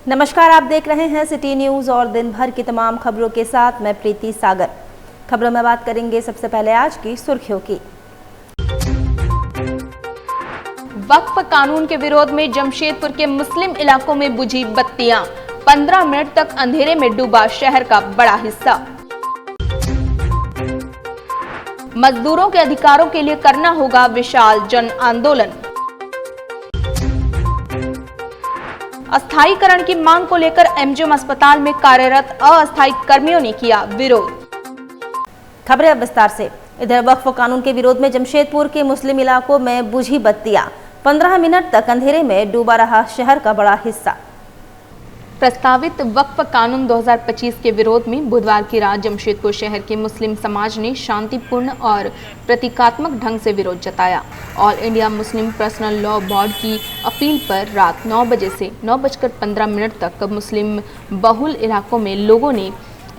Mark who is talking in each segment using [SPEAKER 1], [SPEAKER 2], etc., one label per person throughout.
[SPEAKER 1] नमस्कार, आप देख रहे हैं सिटी न्यूज और दिन भर की तमाम खबरों के साथ मैं प्रीति सागर। खबरों में बात करेंगे सबसे पहले आज की सुर्खियों की।
[SPEAKER 2] वक्फ कानून के विरोध में जमशेदपुर के मुस्लिम इलाकों में बुझी बत्तियां, 15 मिनट तक अंधेरे में डूबा शहर का बड़ा हिस्सा। मजदूरों के अधिकारों के लिए करना होगा विशाल जन आंदोलन। अस्थायीकरण की मांग को लेकर एमजीएम अस्पताल में कार्यरत अस्थायी कर्मियों ने किया विरोध।
[SPEAKER 1] खबरें अब विस्तार से। इधर वक्फ कानून के विरोध में जमशेदपुर के मुस्लिम इलाकों में बुझी बत्तियां, 15 मिनट तक अंधेरे में डूबा रहा शहर का बड़ा हिस्सा।
[SPEAKER 2] प्रस्तावित वक्फ कानून 2025 के विरोध में बुधवार की रात जमशेदपुर शहर के मुस्लिम समाज ने शांतिपूर्ण और प्रतीकात्मक ढंग से विरोध जताया। All India Muslim personal law board की अपील पर रात 9 बजे से 9:15 तक मुस्लिम बहुल इलाकों में लोगों ने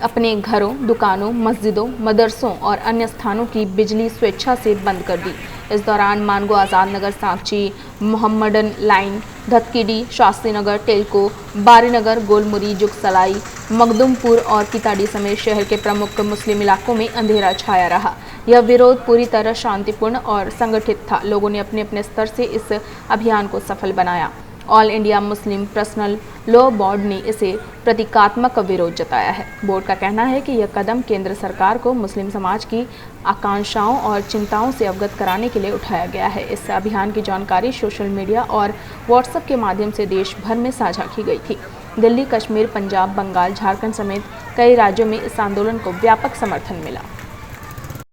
[SPEAKER 2] अपने घरों, दुकानों, मस्जिदों, मदरसों और अन्य स्थानों की बिजली स्वेच्छा से बंद कर दी। इस दौरान Mango, Azad Nagar, Sanchi, Mohammedan line, धतकीडी, Shastri Nagar, Telco, Barinagar, Golmuri, Jugsalai, Makhdumpur और किताड़ी समेत शहर के प्रमुख मुस्लिम इलाकों में अंधेरा छाया रहा। यह विरोध पूरी तरह शांतिपूर्ण और संगठित था। लोगों ने अपने अपने स्तर से इस अभियान को सफल बनाया। All India Muslim personal law board ने इसे प्रतीकात्मक विरोध जताया है। बोर्ड का कहना है कि यह कदम केंद्र सरकार को मुस्लिम समाज की आकांक्षाओं और चिंताओं से अवगत कराने के लिए उठाया गया है। इस अभियान की जानकारी सोशल मीडिया और व्हाट्सएप के माध्यम से देश भर में साझा की गई थी। दिल्ली, कश्मीर, पंजाब, बंगाल, झारखंड समेत कई राज्यों में इस आंदोलन को व्यापक समर्थन मिला।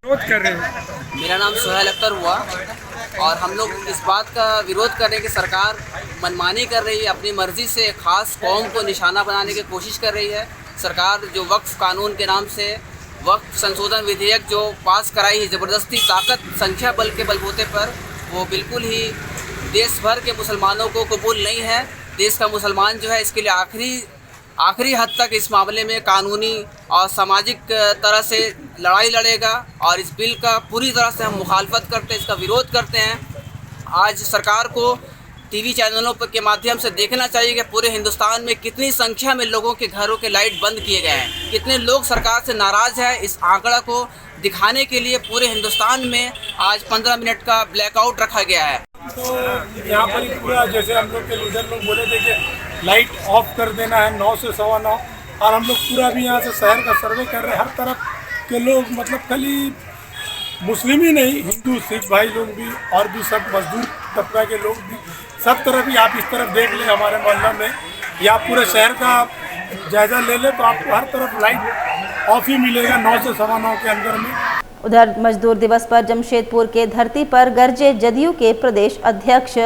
[SPEAKER 3] मेरा नाम सुहेल अख्तर हुआ और हम लोग इस बात का विरोध कर रहे हैं कि सरकार मनमानी कर रही है, अपनी मर्जी से खास कौम को निशाना बनाने की कोशिश कर रही है। सरकार जो वक्फ कानून के नाम से वक्फ संशोधन विधेयक जो पास कराई है ज़बरदस्ती ताकत संख्या बल के बलबूते पर, वो बिल्कुल ही देश भर के मुसलमानों को कबूल नहीं है। देश का मुसलमान जो है इसके लिए आखिरी हद तक इस मामले में कानूनी और सामाजिक तरह से लड़ाई लड़ेगा और इस बिल का पूरी तरह से हम मुखालफत करते हैं, इसका विरोध करते हैं। आज सरकार को टीवी चैनलों पर के माध्यम से देखना चाहिए कि पूरे हिंदुस्तान में कितनी संख्या में लोगों के घरों के लाइट बंद किए गए हैं, कितने लोग सरकार से नाराज़ हैं। इस आंकड़ा को दिखाने के लिए पूरे हिंदुस्तान में आज 15 मिनट का ब्लैकआउट रखा गया है।
[SPEAKER 4] तो यहाँ पर ही पूरा जैसे हम लोग के लीडर लोग बोले थे कि लाइट ऑफ कर देना है 9 से 9:15, और हम लोग पूरा भी यहाँ से शहर का सर्वे कर रहे हैं। हर तरफ के लोग, मतलब खाली मुस्लिम ही नहीं, हिंदू, सिख भाई लोग भी और भी सब मजदूर तबका के लोग भी, सब तरफ ही आप इस तरफ देख लें हमारे मोहल्ला में या पूरे शहर का जायजा ले लें तो आपको हर तरफ लाइट ऑफ ही मिलेगा 9 से 9:15 के अंदर में।
[SPEAKER 1] उधर मजदूर दिवस पर जमशेदपुर के धरती पर गरजे जदयू के प्रदेश अध्यक्ष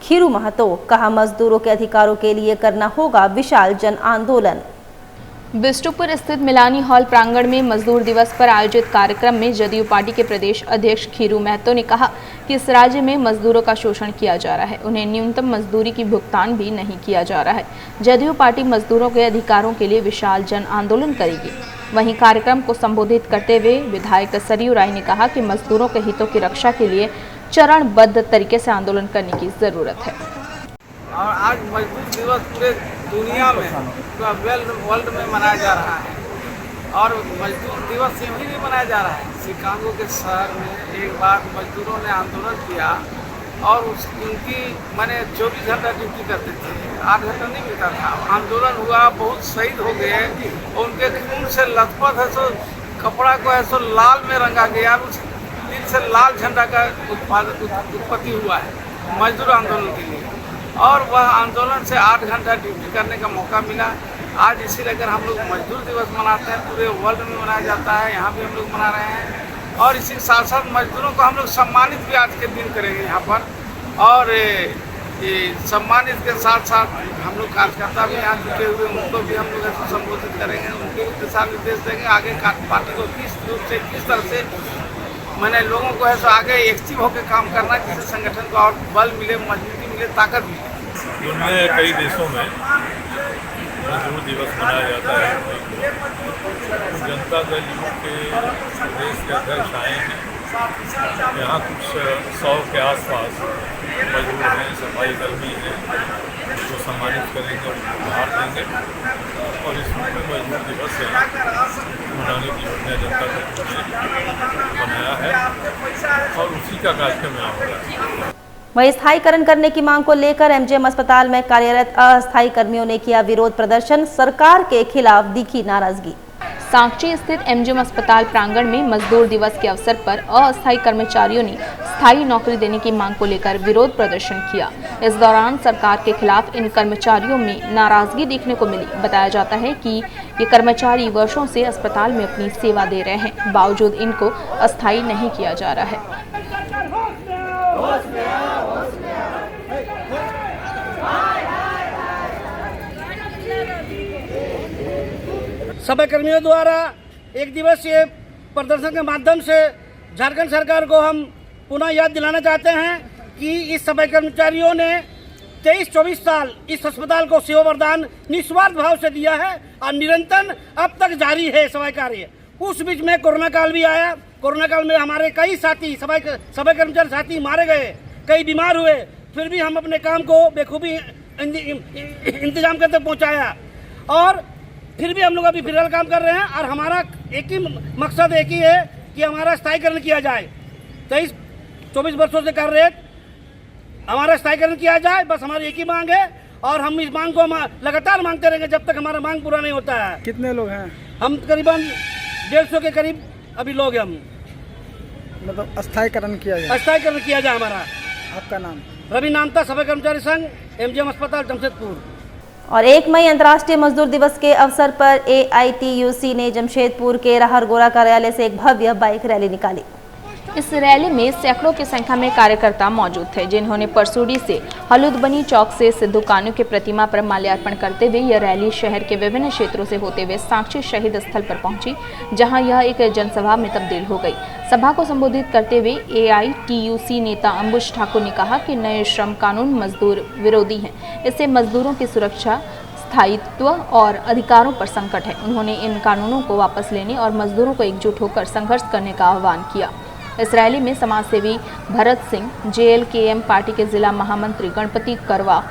[SPEAKER 1] खीरू महतो। कहा, मजदूरों के अधिकारों के लिए करना होगा विशाल जन आंदोलन।
[SPEAKER 2] बिष्टुपुर स्थित मिलानी हॉल प्रांगण में मजदूर दिवस पर आयोजित कार्यक्रम में जदयू पार्टी के प्रदेश अध्यक्ष खीरू महतो ने कहा कि इस राज्य में मजदूरों का शोषण किया जा रहा है, उन्हें न्यूनतम मजदूरी की भुगतान भी नहीं किया जा रहा है। जदयू पार्टी मजदूरों के अधिकारों के लिए विशाल जन आंदोलन करेगी। वहीं कार्यक्रम को संबोधित करते हुए विधायक सरयू राय ने कहा कि मजदूरों के हितों की रक्षा के लिए चरणबद्ध तरीके से आंदोलन करने की जरूरत है।
[SPEAKER 5] और आज मजदूर दिवस पूरे दुनिया में, पूरा वर्ल्ड में मनाया जा रहा है। और मजदूर दिवस यहीं भी मनाया जा रहा है। शिकागो के शहर में एक बार मजदूरों ने आंदोलन किया और उनकी मैंने 24 घंटा ड्यूटी करते थे, 8 घंटा नहीं मिलता था। आंदोलन हुआ, बहुत शहीद हो गए, उनके खून से लथपथ है सो कपड़ा को ऐसो लाल में रंगा गया, उस दिन से लाल झंडा का उत्पत्ति हुआ है मजदूर आंदोलन के लिए। और वह आंदोलन से 8 घंटा ड्यूटी करने का मौका मिला। आज इसी लेकर हम लोग मजदूर दिवस मनाते हैं, पूरे वर्ल्ड में मनाया जाता है, यहाँ भी हम लोग मना रहे हैं। और इसी साथ साथ मजदूरों को हम लोग सम्मानित भी आज के दिन करेंगे यहाँ पर। और ये सम्मानित के साथ साथ हम लोग कार्यकर्ता भी यहाँ जुटे हुए, उनको भी हम लोग ऐसे संबोधित करेंगे, उनके दिशा निर्देश देंगे आगे पार्टी को किस रूप से, किस तरह से मैंने लोगों को ऐसा आगे एक्टिव होकर काम करना, जिससे संगठन को और बल मिले, मजबूती मिले, ताकत मिले।
[SPEAKER 6] दुनिया के कई देशों में मजदूर दिवस मनाया जाता है। जनता दल यू के प्रदेश के अध्यक्ष आए हैं, यहाँ कुछ 100 के आसपास मजदूर हैं, सफाई कर्मी हैं, जो सम्मानित करेंगे और उपहार देंगे। और इस रूप में मजदूर दिवस मनाने की योजना जनता दल ने बनाया है और उसी का कार्यक्रम यहाँ हो रहा है।
[SPEAKER 1] वहीं स्थायीकरण करने की मांग को लेकर एमजीएम अस्पताल में कार्यरत अस्थायी कर्मियों ने किया विरोध प्रदर्शन, सरकार के खिलाफ दिखी नाराजगी।
[SPEAKER 2] सांची स्थित एमजीएम अस्पताल प्रांगण में मजदूर दिवस के अवसर पर अस्थायी कर्मचारियों ने स्थायी नौकरी देने की मांग को लेकर विरोध प्रदर्शन किया। इस दौरान सरकार के खिलाफ इन कर्मचारियों में नाराजगी देखने को मिली। बताया जाता है कि ये कर्मचारी वर्षों से अस्पताल में अपनी सेवा दे रहे हैं, बावजूद इनको अस्थायी नहीं किया जा रहा है।
[SPEAKER 7] सफाई कर्मियों द्वारा एक दिवसीय प्रदर्शन के माध्यम से झारखंड सरकार को हम पुनः याद दिलाना चाहते हैं कि इस सफाई कर्मचारियों ने 23-24 साल इस अस्पताल को सेवा वरदान निस्वार्थ भाव से दिया है और निरंतर अब तक जारी है सफाई कार्य। उस बीच में कोरोना काल भी आया। कोरोना काल में हमारे कई साथी सफाई कर्मचारी साथी मारे गए, कई बीमार हुए, फिर भी हम अपने काम को बेखूबी इंतजाम करते पहुँचाया और फिर भी हम लोग अभी फिलहाल काम कर रहे हैं और हमारा एक ही मकसद एक ही है कि हमारा स्थायीकरण किया जाए। 23-24 वर्षों से कर रहे हमारा स्थायीकरण किया जाए, बस हमारी एक ही मांग है और हम इस मांग को लगातार मांगते रहेंगे जब तक हमारा मांग पूरा नहीं होता है।
[SPEAKER 8] कितने लोग हैं?
[SPEAKER 7] हम करीबन 150 के करीब अभी लोग हैं। हम
[SPEAKER 8] मतलब स्थायीकरण किया जाए?
[SPEAKER 7] स्थायीकरण किया जाए। हमारा
[SPEAKER 8] आपका नाम?
[SPEAKER 7] रवि नामता, सफाई कर्मचारी संघ, एमजीएम अस्पताल जमशेदपुर।
[SPEAKER 1] और 1 मई अंतर्राष्ट्रीय मजदूर दिवस के अवसर पर AITUC ने जमशेदपुर के राहरगोला कार्यालय से एक भव्य बाइक रैली निकाली।
[SPEAKER 2] इस रैली में सैकड़ों की संख्या में कार्यकर्ता मौजूद थे, जिन्होंने परसूडी से हलुदबनी चौक से सिद्धू कान्हू की प्रतिमा पर माल्यार्पण करते हुए यह रैली शहर के विभिन्न क्षेत्रों से होते हुए सांची शहीद स्थल पर पहुंची, जहां यह एक जनसभा में तब्दील हो गई। सभा को संबोधित करते हुए AITUC नेता अंबुज ठाकुर ने कहा कि नए श्रम कानून मजदूर विरोधी हैं, इससे मजदूरों की सुरक्षा, स्थायित्व और अधिकारों पर संकट है। उन्होंने इन कानूनों को वापस लेने और मजदूरों को एकजुट होकर संघर्ष करने का आह्वान किया। इस रैली में समाजसेवी भरत सिंह, JLKM पार्टी के जिला महामंत्री गणपति करवा,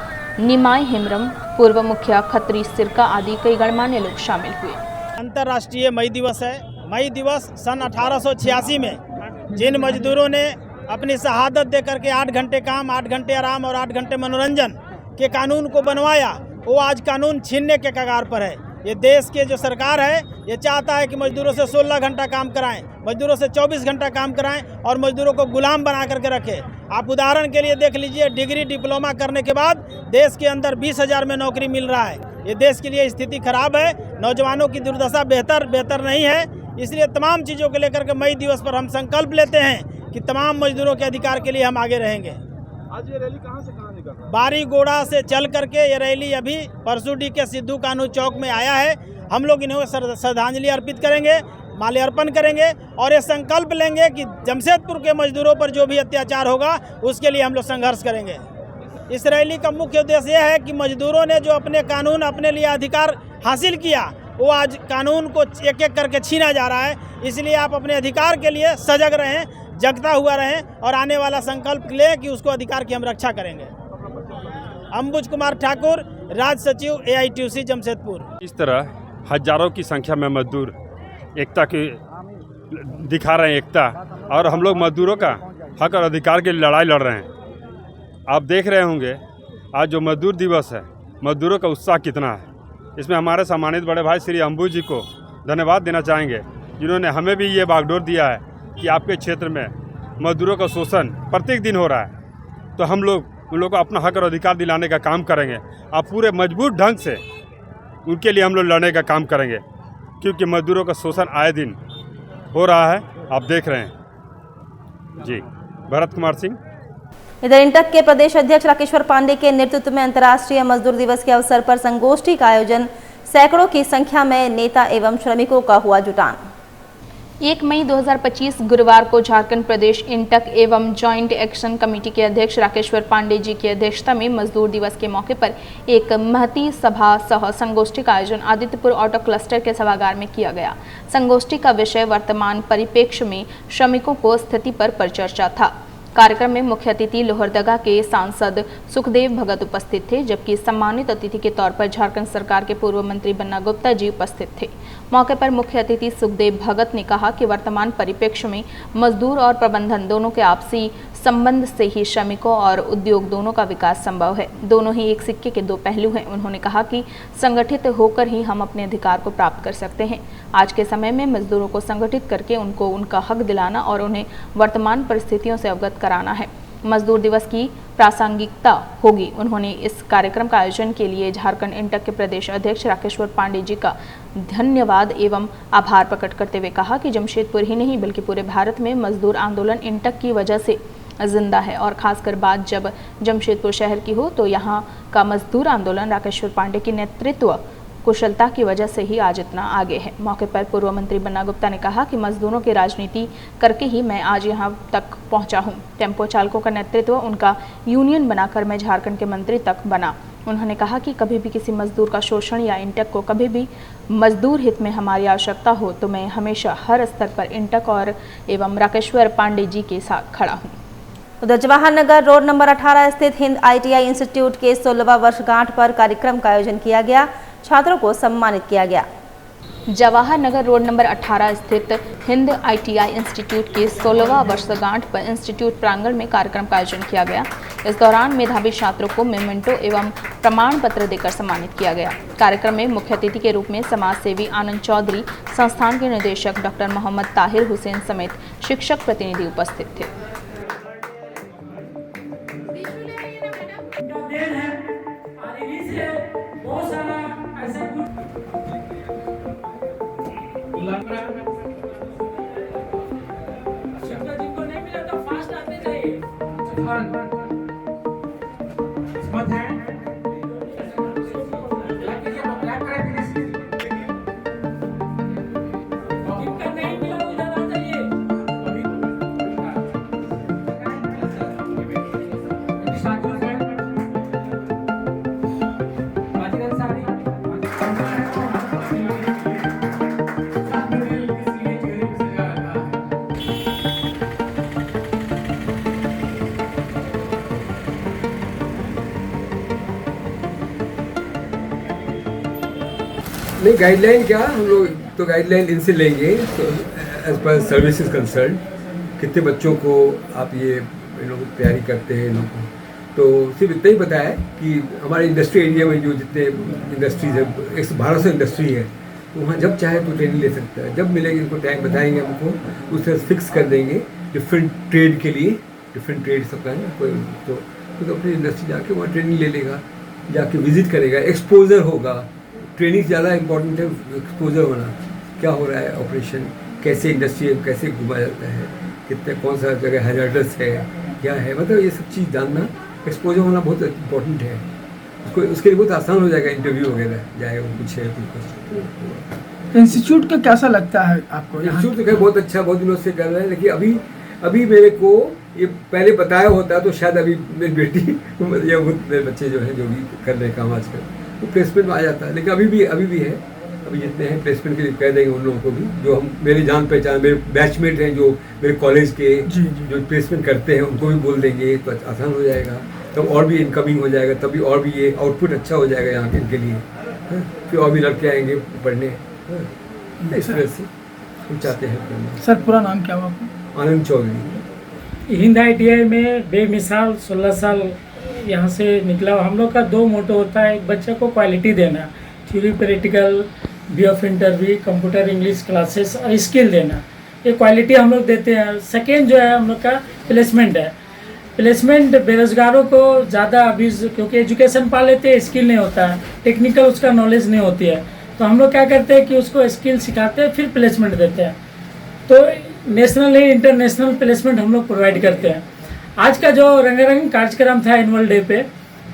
[SPEAKER 2] निमाई हिमरम, पूर्व मुखिया खत्री सिरका आदि कई गणमान्य लोग शामिल हुए।
[SPEAKER 9] अंतर्राष्ट्रीय मई दिवस है। मई दिवस सन 1886 में जिन मजदूरों ने अपनी शहादत देकर के 8 घंटे काम, 8 घंटे आराम और 8 घंटे मनोरंजन के कानून को बनवाया, वो आज कानून छीनने के कगार पर है। ये देश के जो सरकार है ये चाहता है कि मजदूरों से 16 घंटा काम कराएं, मजदूरों से 24 घंटा काम कराएं और मजदूरों को गुलाम बना करके रखें। आप उदाहरण के लिए देख लीजिए, डिग्री डिप्लोमा करने के बाद देश के अंदर 20,000 में नौकरी मिल रहा है। ये देश के लिए स्थिति खराब है, नौजवानों की दुर्दशा बेहतर नहीं है। इसलिए तमाम चीज़ों को लेकर के मई दिवस पर हम संकल्प लेते हैं कि तमाम मजदूरों के अधिकार के लिए हम आगे रहेंगे।
[SPEAKER 8] आज ये रैली कहाँ से कहाँ निकल रहा है?
[SPEAKER 9] बारीगोड़ा से चल करके ये रैली अभी परसूडी के सिद्धू कान्हू चौक में आया है। हम लोग इन्हें श्रद्धांजलि अर्पित करेंगे, माल्यार्पण करेंगे और ये संकल्प लेंगे कि जमशेदपुर के मजदूरों पर जो भी अत्याचार होगा उसके लिए हम लोग संघर्ष करेंगे। इस रैली का मुख्य उद्देश्य यह है कि मजदूरों ने जो अपने कानून, अपने लिए अधिकार हासिल किया, वो आज कानून को एक एक करके छीना जा रहा है। इसलिए आप अपने अधिकार के लिए सजग रहें, जगता हुआ रहें और आने वाला संकल्प लें कि उसको अधिकार की हम रक्षा करेंगे। अंबुज कुमार ठाकुर, राज्य सचिव AITUC जमशेदपुर।
[SPEAKER 10] इस तरह हजारों की संख्या में मजदूर एकता की दिखा रहे हैं, एकता, और हम लोग मजदूरों का हक और अधिकार के लिए लड़ाई लड़ रहे हैं। आप देख रहे होंगे आज जो मजदूर दिवस है, मजदूरों का उत्साह कितना है। इसमें हमारे सम्मानित बड़े भाई श्री अंबुज जी को धन्यवाद देना चाहेंगे, जिन्होंने हमें भी ये बागडोर दिया है कि आपके क्षेत्र में मजदूरों का शोषण प्रत्येक दिन हो रहा है, तो हम लोग उन लोगों को अपना हक और अधिकार दिलाने का काम करेंगे। आप पूरे मजबूत ढंग से उनके लिए हम लोग लड़ने का काम करेंगे, क्योंकि मजदूरों का शोषण आए दिन हो रहा है, आप देख रहे हैं। जी, भरत कुमार सिंह।
[SPEAKER 1] इधर इंटक के प्रदेश अध्यक्ष राकेश्वर पांडे के नेतृत्व में अंतर्राष्ट्रीय मजदूर दिवस के अवसर पर संगोष्ठी का आयोजन, सैकड़ों की संख्या में नेता एवं श्रमिकों का हुआ जुटान।
[SPEAKER 2] 1 मई 2025 गुरुवार को झारखंड प्रदेश इंटक एवं जॉइंट एक्शन कमेटी के अध्यक्ष राकेश्वर पांडे जी की अध्यक्षता में मजदूर दिवस के मौके पर एक महती सभा सह संगोष्ठी का आयोजन आदित्यपुर ऑटो क्लस्टर के सभागार में किया गया। संगोष्ठी का विषय वर्तमान परिप्रेक्ष्य में श्रमिकों को स्थिति पर परिचर्चा था। कार्यक्रम में मुख्य अतिथि लोहरदगा के सांसद सुखदेव भगत उपस्थित थे, जबकि सम्मानित अतिथि के तौर पर झारखंड सरकार के पूर्व मंत्री बन्ना गुप्ता जी उपस्थित थे। मौके पर मुख्य अतिथि सुखदेव भगत ने कहा कि वर्तमान परिप्रेक्ष्य में मजदूर और प्रबंधन दोनों के आपसी संबंध से ही श्रमिकों और उद्योग दोनों का विकास संभव है। दोनों ही एक सिक्के के दो पहलू हैं। उन्होंने कहा कि संगठित होकर ही हम अपने अधिकार को प्राप्त कर सकते हैं। आज के समय में मजदूरों को संगठित करके उनको उनका हक दिलाना और उन्हें वर्तमान परिस्थितियों से अवगत कराना है। मजदूर दिवस की प्रासंगिकता होगी। उन्होंने इस कार्यक्रम का आयोजन के लिए झारखंड इंटक के प्रदेश अध्यक्ष राकेश्वर पांडे जी का धन्यवाद एवं आभार प्रकट करते हुए कहा कि जमशेदपुर ही नहीं बल्कि पूरे भारत में मजदूर आंदोलन इंटक की वजह से जिंदा है और खासकर बात जब जमशेदपुर शहर की हो तो यहाँ का मजदूर आंदोलन राकेश्वर पांडे की नेतृत्व कुशलता की वजह से ही आज इतना आगे है। मौके पर पूर्व मंत्री बन्ना गुप्ता ने कहा कि मजदूरों की राजनीति करके ही मैं आज यहाँ तक पहुँचा हूँ। टेम्पो चालकों का नेतृत्व उनका यूनियन बनाकर मैं झारखंड के मंत्री तक बना। उन्होंने कहा कि कभी भी किसी मजदूर का शोषण या इंटक को कभी भी मजदूर हित में हमारी आवश्यकता हो तो मैं हमेशा हर स्तर पर इंटक और एवं राकेश्वर पांडे जी के साथ खड़ा हूँ।
[SPEAKER 1] उधर जवाहर नगर रोड नंबर 18 स्थित हिंद ITI इंस्टीट्यूट के 16वां वर्षगांठ पर कार्यक्रम का आयोजन किया गया। छात्रों को सम्मानित किया गया।
[SPEAKER 2] जवाहर नगर रोड नंबर 18 स्थित हिंद ITI इंस्टीट्यूट के 16वां वर्षगांठ पर इंस्टीट्यूट प्रांगण में कार्यक्रम का आयोजन किया गया। इस दौरान मेधावी छात्रों को मेमेंटो एवं प्रमाण पत्र देकर सम्मानित किया गया। कार्यक्रम में मुख्य अतिथि के रूप में समाज सेवी आनंद चौधरी, संस्थान के निदेशक डॉक्टर मोहम्मद ताहिर हुसैन समेत शिक्षक प्रतिनिधि उपस्थित थे।
[SPEAKER 11] नहीं, गाइडलाइन क्या, हम लोग तो गाइडलाइन इनसे लेंगे तो एज पर सर्विसेज कंसर्न कितने बच्चों को आप ये इन लोग तैयारी करते हैं इन लोग को, तो सिर्फ इतना ही पता है कि हमारे इंडस्ट्री एरिया में जो जितने इंडस्ट्रीज है 112 इंडस्ट्री है तो वहाँ जब चाहे तो ट्रेनिंग ले सकता है। जब मिलेगी इनको टाइम बताएंगे, हमको उस तरह फिक्स कर देंगे डिफरेंट ट्रेड के लिए, डिफरेंट ट्रेड सबका है कोई तो अपनी इंडस्ट्री जाके वहाँ ट्रेनिंग ले लेगा, जाके विजिट करेगा, एक्सपोजर होगा। ट्रेनिंग ज़्यादा इंपॉर्टेंट है, एक्सपोजर होना, क्या हो रहा है ऑपरेशन, कैसे इंडस्ट्री है, कैसे घुमाया जाता है, कितने कौन सा जगह हैजार्डस है, क्या है, मतलब ये सब चीज़ जानना, एक्सपोजर होना बहुत इंपॉर्टेंट है। उसको उसके लिए बहुत आसान हो जाएगा, इंटरव्यू वगैरह जाएगा, कुछ है कुछ।
[SPEAKER 8] इंस्टीट्यूट का कैसा लगता है आपको?
[SPEAKER 11] इंस्टीट्यूट तो बहुत अच्छा, बहुत दिनों से कर रहे हैं, लेकिन अभी मेरे को ये पहले बताया होता तो शायद अभी मेरी बेटी या मेरे बच्चे जो हैं जो भी कर रहे हैं काम आजकल वो प्लेसमेंट में आ जाता है। लेकिन अभी भी है, अभी जितने हैं प्लेसमेंट के लिए कह देंगे उन लोगों को भी, जो हम मेरे जान पहचान मेरे बैचमेट हैं जो मेरे कॉलेज के जो प्लेसमेंट करते हैं उनको भी बोल देंगे तो आसान हो जाएगा, तब और भी इनकमिंग हो जाएगा, तभी और भी ये आउटपुट अच्छा हो जाएगा यहाँ के इनके लिए, फिर और भी लड़के आएंगे पढ़ने, इस तरह से हम चाहते हैं।
[SPEAKER 8] सर पूरा नाम क्या हुआ आपका?
[SPEAKER 11] आनंद चौधरी।
[SPEAKER 12] हिंद ITI में बेमिसाल 16 साल यहाँ से निकला। हम लोग का 2 मोटो होता है, एक बच्चे को क्वालिटी देना, theory practical, way of interview, computer English classes और स्किल देना, ये क्वालिटी हम लोग देते हैं। सेकेंड जो है हम लोग का प्लेसमेंट है। प्लेसमेंट बेरोजगारों को ज़्यादा अभी क्योंकि एजुकेशन पा लेते हैं, स्किल नहीं होता है, टेक्निकल उसका नॉलेज नहीं होती है, तो हम लोग क्या करते हैं कि उसको स्किल सिखाते हैं फिर प्लेसमेंट देते हैं। तो नेशनल ही इंटरनेशनल प्लेसमेंट हम लोग प्रोवाइड करते हैं। आज का जो रंगारंग कार्यक्रम था एनुअल डे पे,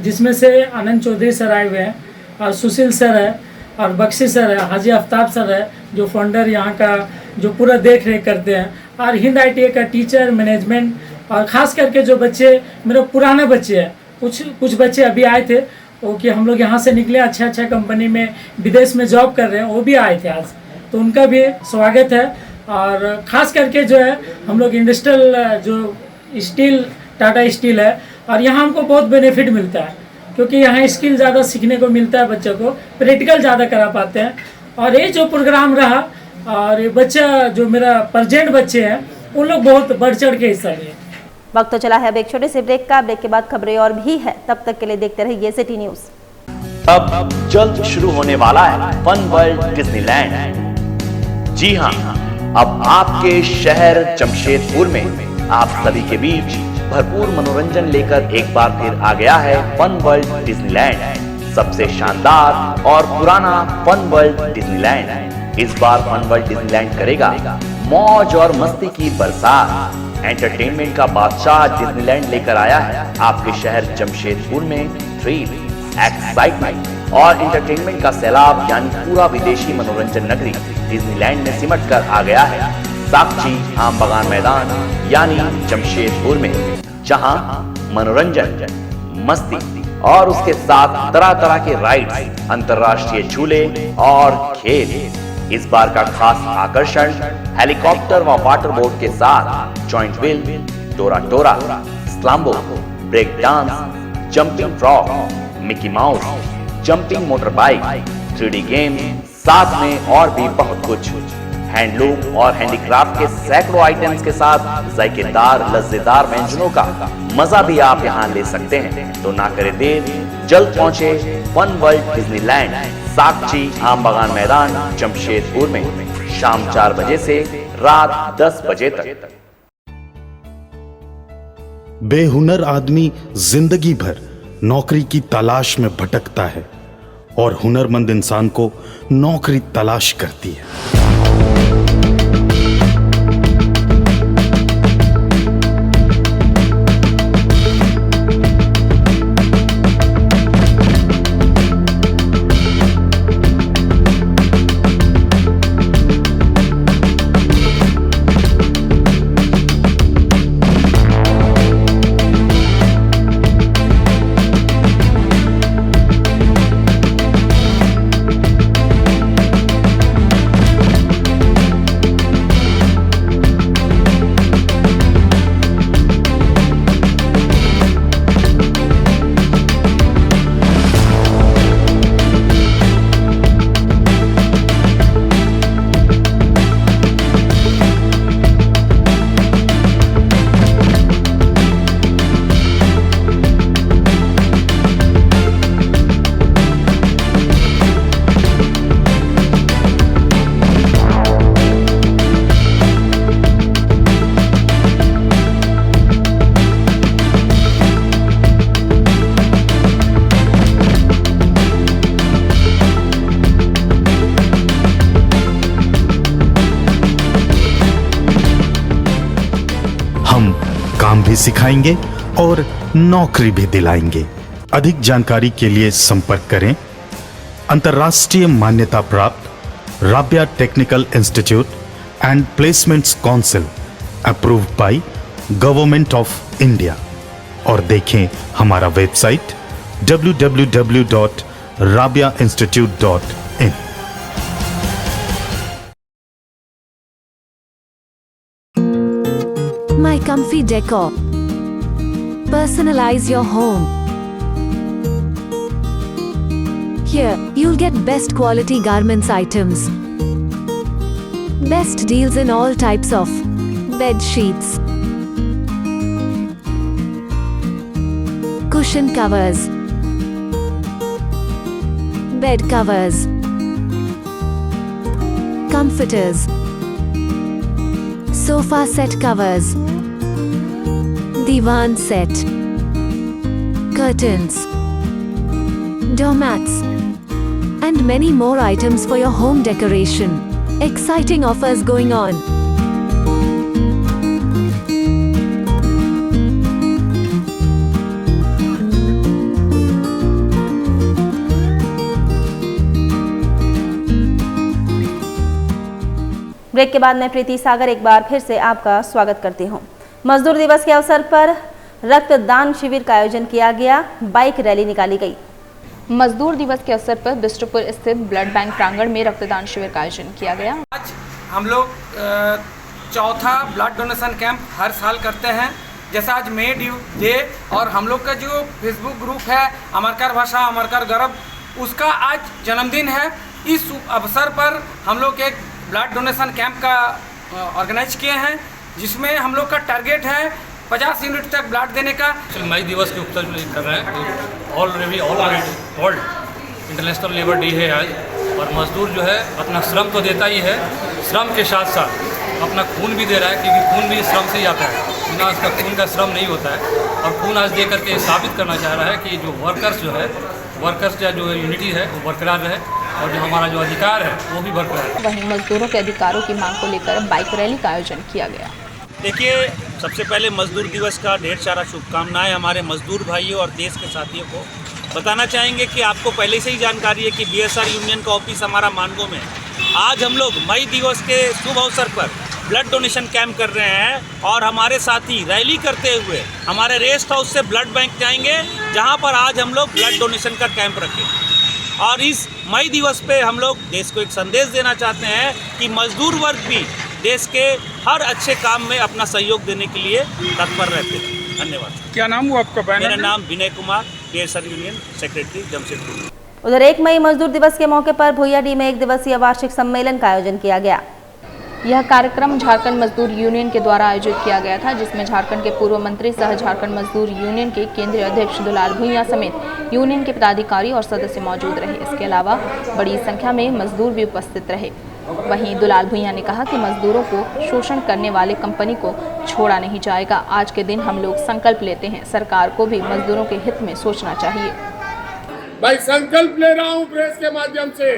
[SPEAKER 12] जिसमें से आनंद चौधरी सर आए हुए हैं और सुशील सर है और बख्शी सर है, हाजी आफ्ताब सर है जो फाउंडर यहाँ का जो पूरा देख रेख करते हैं, और हिंद ITI का टीचर मैनेजमेंट, और ख़ास करके जो बच्चे मेरे पुराने बच्चे हैं, कुछ बच्चे अभी आए थे वो कि हम लोग यहाँ से निकले अच्छा कंपनी में विदेश में जॉब कर रहे हैं, वो भी आए थे आज, तो उनका भी स्वागत है। और ख़ास करके जो है हम लोग इंडस्ट्रियल जो स्टील टाटा स्टील है, और यहाँ हमको बहुत बेनिफिट मिलता है क्योंकि यहाँ स्किल ज़्यादा सीखने को मिलता है, बच्चों को प्रैक्टिकल ज़्यादा करा पाते हैं। और ये जो प्रोग्राम रहा, और ये बच्चा जो मेरा प्रेजेंट बच्चे हैं उन लोग बहुत बढ़ चढ़ के हिस्सा लिए।
[SPEAKER 1] वक्त तो चला है अब एक छोटे से ब्रेक का। ब्रेक के बाद खबरें और भी है, तब तक के लिए देखते रहिए सिटी न्यूज।
[SPEAKER 13] अब जल्द शुरू होने वाला है फन वर्ल्ड डिज्नीलैंड। जी हाँ, अब आपके शहर जमशेदपुर में आप सभी के बीच भरपूर मनोरंजन लेकर एक बार फिर आ गया है फन वर्ल्ड डिज्नीलैंड। सबसे शानदार और पुराना फन वर्ल्ड डिज्नीलैंड इस बार फन वर्ल्ड डिज्नीलैंड करेगा मौज और मस्ती की बरसात। एंटरटेनमेंट का बादशाह डिज्नीलैंड लेकर आया है आपके शहर जमशेदपुर में थ्रिल, एक्साइटमेंट और एंटरटेनमेंट का सैलाब, यानी पूरा विदेशी मनोरंजन नगरी डिज्नीलैंड में सिमट कर आ गया है साक्षी आम बगान मैदान यानी जमशेदपुर में, जहां मनोरंजन, मस्ती और उसके साथ तरह तरह के राइड्स, अंतर्राष्ट्रीय झूले और खेल। इस बार का खास आकर्षण हेलीकॉप्टर व वाटर बोट के साथ जॉइंट व्हील, टोरा टोरा, स्लाम्बो, break dance, jumping frog, Mickey Mouse, jumping motor bike, 3D game, साथ में और भी बहुत कुछ। हैंडलूम और हैंडीक्राफ्ट के सैकड़ों आइटम्स के साथ जायकेदार लज्जेदार व्यंजनों का मजा भी आप यहाँ ले सकते हैं। तो ना करे देर, जल्द पहुंचे फन वर्ल्ड डिज्नीलैंड, साक्षी आम बगान मैदान जमशेदपुर में, शाम 4 बजे से रात 10 बजे तक।
[SPEAKER 14] बेहुनर आदमी जिंदगी भर नौकरी की तलाश में भटकता है और हुनरमंद इंसान को नौकरी तलाश करती है। काम भी सिखाएंगे और नौकरी भी दिलाएंगे। अधिक जानकारी के लिए संपर्क करें अंतर्राष्ट्रीय मान्यता प्राप्त Rabia technical institute and placements council approved by government of India, और देखें हमारा website www.rabiainstitute.in।
[SPEAKER 15] My Comfy Decor. Personalize your home. Here, you'll get best quality garments items. Best deals in all types of bed sheets, cushion covers, bed covers, comforters, sofa set covers, divan set, curtains, doormats, and many more items for your home decoration. Exciting offers going on.
[SPEAKER 1] Break के बाद मैं प्रीति सागर एक बार फिर से आपका स्वागत करती हूं। मजदूर दिवस के अवसर पर रक्तदान शिविर का आयोजन किया गया, बाइक रैली निकाली गई।
[SPEAKER 2] मजदूर दिवस के अवसर पर बिष्टुपुर स्थित ब्लड बैंक प्रांगण में रक्तदान शिविर का आयोजन किया गया।
[SPEAKER 5] आज हम लोग चौथा ब्लड डोनेशन कैंप हर साल करते हैं जैसा आज मे डे और हम लोग का जो फेसबुक ग्रुप है अमरकर भाषा अमरकर गर्व, उसका आज जन्मदिन है। इस अवसर पर हम लोग एक ब्लड डोनेशन कैंप का ऑर्गेनाइज किए हैं, जिसमें हम लोग का टारगेट है 50 यूनिट तक ब्लड देने का।
[SPEAKER 16] मई दिवस के उपलक्ष्य कर रहे हैं। All world international labour day है आज, और मजदूर जो है अपना श्रम तो देता ही है, श्रम के साथ साथ अपना खून भी दे रहा है, क्योंकि खून भी श्रम से ही आता है, बिना उसका खून का श्रम नहीं होता है। और खून आज दे करके साबित करना चाह रहा है कि जो वर्कर्स का जो यूनिटी है वो बरकरार रहे, और जो हमारा जो अधिकार है वो भी बरकरार है।
[SPEAKER 2] वहीं मजदूरों के अधिकारों की मांग को लेकर बाइक रैली का आयोजन किया गया।
[SPEAKER 17] देखिए, सबसे पहले मजदूर दिवस का ढेर सारा शुभकामनाएं हमारे मजदूर भाइयों और देश के साथियों को। बताना चाहेंगे कि आपको पहले से ही जानकारी है कि बीएसआर यूनियन का ऑफिस हमारा मानगो में। आज हम लोग मई दिवस के शुभ अवसर पर ब्लड डोनेशन कैंप कर रहे हैं, और हमारे साथी रैली करते हुए हमारे रेस्ट हाउस से ब्लड बैंक जाएंगे, जहां पर आज हम लोग ब्लड डोनेशन का कैंप रखें। और इस मई दिवस पे हम लोग देश को एक संदेश देना चाहते हैं कि मजदूर वर्ग भी देश के हर अच्छे काम में अपना सहयोग देने के लिए तत्पर रहते हैं। धन्यवाद।
[SPEAKER 4] क्या नाम हुआ आपका?
[SPEAKER 17] मेरा नाम Vinay Kumar, BSR union secretary Jamshedpur.
[SPEAKER 1] उधर 1 मई मजदूर दिवस के मौके पर भुइयाडीह में 1 दिवसीय वार्षिक सम्मेलन का आयोजन किया गया।
[SPEAKER 2] यह कार्यक्रम झारखंड मजदूर यूनियन के द्वारा आयोजित किया गया था, जिसमें झारखंड के पूर्व मंत्री सह झारखंड मजदूर यूनियन के केंद्रीय अध्यक्ष दुलाल भुइयां समेत यूनियन के पदाधिकारी और सदस्य मौजूद रहे। इसके अलावा बड़ी संख्या में मजदूर भी उपस्थित रहे। वहीं दुलाल भुइयां ने कहा कि मजदूरों को शोषण करने वाले कंपनी को छोड़ा नहीं जाएगा। आज के दिन हम लोग संकल्प लेते हैं, सरकार को भी मजदूरों के हित में सोचना चाहिए।
[SPEAKER 4] भाई संकल्प ले रहा हूँ प्रेस के माध्यम से,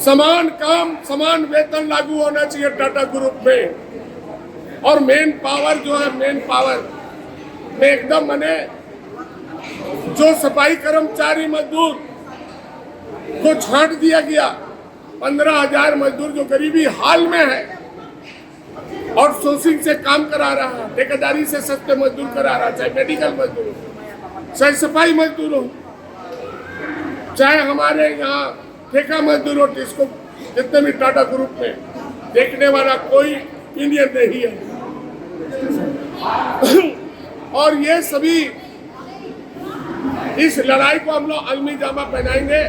[SPEAKER 4] समान काम समान वेतन लागू होना चाहिए टाटा ग्रुप में। और मेन पावर जो है, मेन पावर में एकदम मैंने जो सफाई कर्मचारी मजदूर को छांट दिया गया, 15,000 मजदूर जो गरीबी हाल में है और सोर्सिंग से काम करा रहा है, ठेकेदारी से सस्ते मजदूर करा रहा है, चाहे मेडिकल मजदूर हो, चाहे सफाई मजदूर हो, चाहे हमारे यहाँ ठेका मजदूर हो, जिसको जितने भी टाटा ग्रुप में देखने वाला कोई इंडियन नहीं है। और ये सभी इस लड़ाई को हम लोग अलमी जामा पहनाएंगे।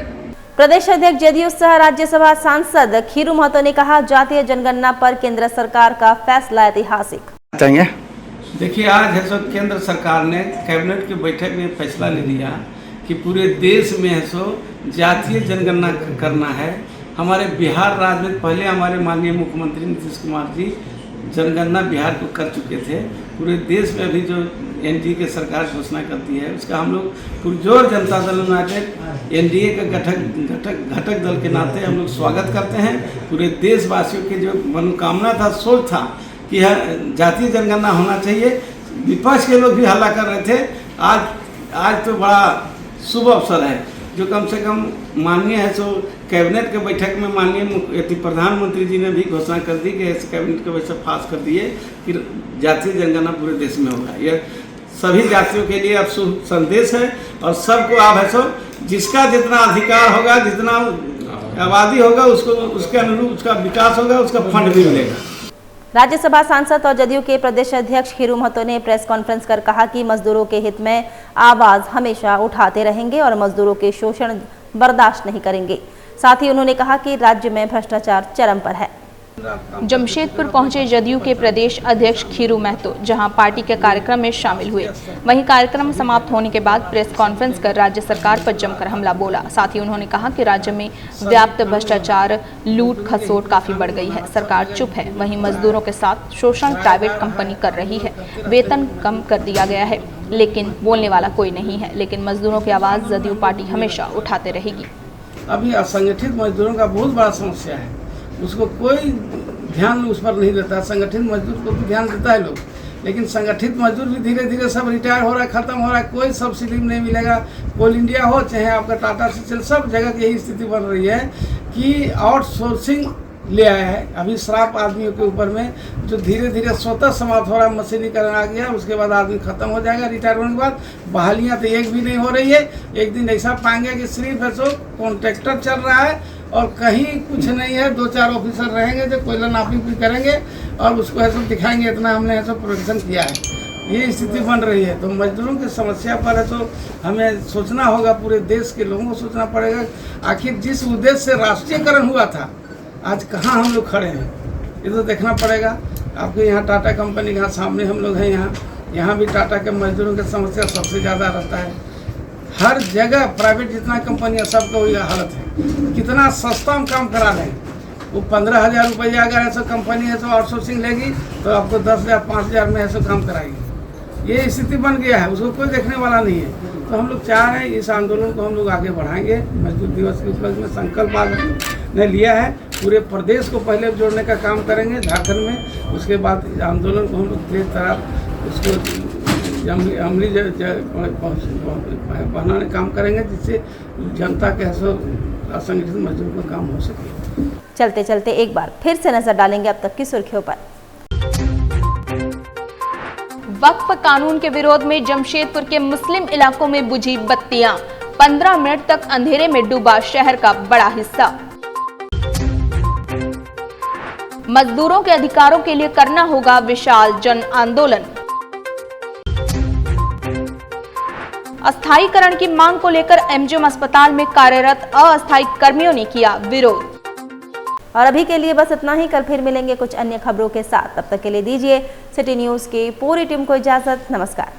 [SPEAKER 1] प्रदेश अध्यक्ष जदयू सह राज्यसभा सांसद खीरू महतो ने कहा, जातीय जनगणना पर केंद्र सरकार का फैसला ऐतिहासिक।
[SPEAKER 5] देखिए, आज है सो केंद्र सरकार ने कैबिनेट की बैठक में फैसला ले लिया कि पूरे देश में है सो जातीय जनगणना करना है। हमारे बिहार राज्य में पहले हमारे माननीय मुख्यमंत्री नीतीश कुमार जी जनगणना बिहार को कर चुके थे। पूरे देश में अभी जो एनडीए की सरकार घोषणा करती है, उसका हम लोग पुरजोर जनता दल यूनाइटेड एनडीए का घटक दल के नाते हम लोग स्वागत करते हैं। पूरे देशवासियों की जो मनोकामना था, सोच था कि यह जातीय जनगणना होना चाहिए, विपक्ष के लोग भी हल्ला कर रहे थे। आज तो बड़ा शुभ अवसर है, जो कम से कम माननीय है सो कैबिनेट के बैठक में माननीय प्रधानमंत्री जी ने भी घोषणा कर दी कि इस कैबिनेट के वैसे पास कर दिए कि जातीय जनगणना पूरे देश में होगा। यह सभी जातियों के लिए अब शुभ संदेश है, और सबको आप है सो जिसका जितना अधिकार होगा, जितना आबादी होगा, उसको उसके अनुरूप उसका विकास होगा, उसका फंड भी मिलेगा।
[SPEAKER 1] राज्यसभा सांसद और जदयू के प्रदेश अध्यक्ष खीरू महतो ने प्रेस कॉन्फ्रेंस कर कहा कि मजदूरों के हित में आवाज हमेशा उठाते रहेंगे और मजदूरों के शोषण बर्दाश्त नहीं करेंगे। साथ ही उन्होंने कहा कि राज्य में भ्रष्टाचार चरम पर है।
[SPEAKER 2] जमशेदपुर पहुंचे जदयू के प्रदेश अध्यक्ष खीरू महतो, जहां पार्टी के कार्यक्रम में शामिल हुए। वहीं कार्यक्रम समाप्त होने के बाद प्रेस कॉन्फ्रेंस कर राज्य सरकार पर जमकर हमला बोला। साथ ही उन्होंने कहा कि राज्य में व्याप्त भ्रष्टाचार, लूट खसोट काफी बढ़ गई है, सरकार चुप है। वहीं मजदूरों के साथ शोषण प्राइवेट कंपनी कर रही है, वेतन कम कर दिया गया है, लेकिन बोलने वाला कोई नहीं है। लेकिन मजदूरों की आवाज जदयू पार्टी हमेशा उठाते रहेगी।
[SPEAKER 5] अभी असंगठित मजदूरों का बहुत बड़ा समस्या है, उसको कोई ध्यान उस पर नहीं देता। संगठित मजदूर को भी ध्यान देता है लोग, लेकिन संगठित मजदूर भी धीरे धीरे सब रिटायर हो रहा है, खत्म हो रहा है। कोई सब्सिडी नहीं मिलेगा। कोल इंडिया हो चाहे आपका टाटा स्टील, सब जगह यही स्थिति बन रही है कि आउटसोर्सिंग ले आया है अभी श्राप आदमियों के ऊपर में, जो धीरे धीरे स्वतः समाप्त हो रहा है। मशीनीकरण आ गया, उसके बाद आदमी खत्म हो जाएगा रिटायर होने के बाद। बहालियाँ तो एक भी नहीं हो रही है। एक दिन ऐसा पाएंगे कि सिर्फ है सो कॉन्ट्रैक्टर चल रहा है और कहीं कुछ नहीं है। 2-4 ऑफिसर रहेंगे जो कोयला नापी भी करेंगे और उसको ऐसा दिखाएंगे इतना हमने ऐसा प्रोडक्शन किया है।
[SPEAKER 12] ये स्थिति बन रही है। तो मजदूरों की समस्या पर है तो हमें सोचना होगा, पूरे देश के लोगों को सोचना पड़ेगा। आखिर जिस उद्देश्य से राष्ट्रीयकरण हुआ था, आज कहाँ हम लोग खड़े हैं, ये तो देखना पड़ेगा। आपके यहाँ टाटा कंपनी के सामने हम लोग हैं, यहाँ भी टाटा के मजदूरों की समस्या सबसे ज़्यादा रहता है। हर जगह प्राइवेट जितना कंपनियाँ सबका वही हालत है। कितना सस्ता हम काम करा रहे हैं। वो 15,000 रुपया अगर ऐसा कंपनी है तो आउटसोर्सिंग लेगी तो आपको 10,000 5,000 में ऐसा काम कराएगी। ये स्थिति बन गया है, उसको कोई देखने वाला नहीं है। तो हम लोग चाह रहे हैं इस आंदोलन को हम लोग आगे बढ़ाएंगे। मजदूर दिवस के उपलक्ष्य में संकल्प आज ने लिया है। पूरे प्रदेश को पहले जोड़ने का काम करेंगे झारखंड में, उसके बाद आंदोलन को हम लोग तेज तरह उसको अमली बनाने काम करेंगे, जिससे जनता के असंगठित मजदूर का काम हो सके।
[SPEAKER 1] चलते चलते एक बार फिर से नजर डालेंगे अब तक की सुर्खियों पर।
[SPEAKER 2] वक्फ कानून के विरोध में जमशेदपुर के मुस्लिम इलाकों में बुझी बत्तियां, 15 मिनट तक अंधेरे में डूबा शहर का बड़ा हिस्सा। मजदूरों के अधिकारों के लिए करना होगा विशाल जन आंदोलन। अस्थायीकरण की मांग को लेकर एमजीएम अस्पताल में कार्यरत अस्थायी कर्मियों ने किया विरोध।
[SPEAKER 1] और अभी के लिए बस इतना ही। कल फिर मिलेंगे कुछ अन्य खबरों के साथ। तब तक के लिए दीजिए सिटी न्यूज़ की पूरी टीम को इजाजत। नमस्कार।